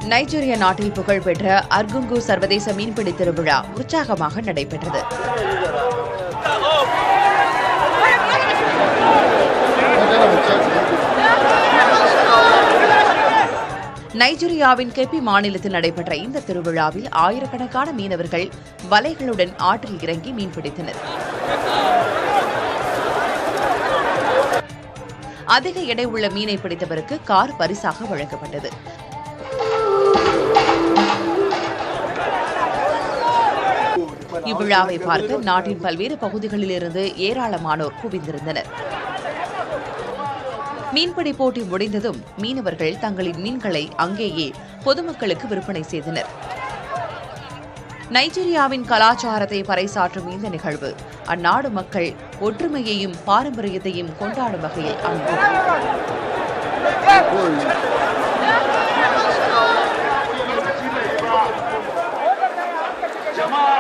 நைஜீரிய நாட்டில் புகழ்பெற்ற அர்குங்கு சர்வதேச மீன்பிடி திருவிழா உற்சாகமாக நடைபெற்றது. நைஜீரியாவின் கெப்பி மாநிலத்தில் நடைபெற்ற இந்த திருவிழாவில் ஆயிரக்கணக்கான மீனவர்கள் வலைகளுடன் ஆற்றில் இறங்கி மீன்பிடித்தனர். அதிக எடை உள்ள மீனை பிடித்தவருக்கு கார் பரிசாக வழங்கப்பட்டது. இவ்விழாவை பார்க்க நாட்டின் பல்வேறு பகுதிகளிலிருந்து ஏராளமானோர் குவிந்திருந்தனர். மீன்பிடி போட்டி முடிந்ததும் மீனவர்கள் தங்களின் மீன்களை அங்கேயே பொதுமக்களுக்கு விற்பனை செய்தனர். நைஜீரியாவின் கலாச்சாரத்தை பறைசாற்றும் இந்த நிகழ்வு அந்நாடு மக்கள் ஒற்றுமையையும் பாரம்பரியத்தையும் கொண்டாடும் வகையில் அமைந்தது. Jamaa